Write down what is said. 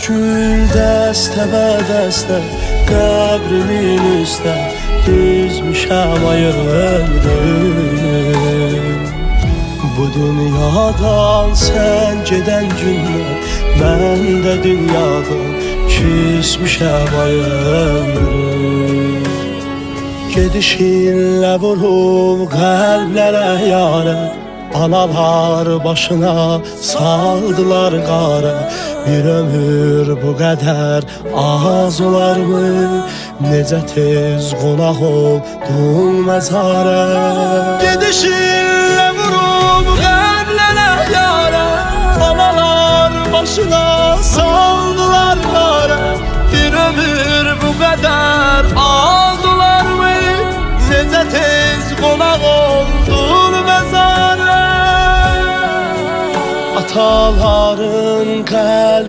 gül dəstə və dəstə qəbrimin üstə düzmüşəm ayırdım. Bu dünyadan sen gedən gündən mən də dünyadan küsmüşəm ayırdım. Gedişinlə vurub qəlblərə yarə, analar başına saldılar qarə. Bir ömür bu qədər az olarmı? Necə tez qonaq oldum məzara. Gedişinlə vurub qəlblərə yarə, analar başına saldılar qarə. Bir ömür bu qədər az olarmı? Necə tez qonaq oldum məzara. Ataların qəlbi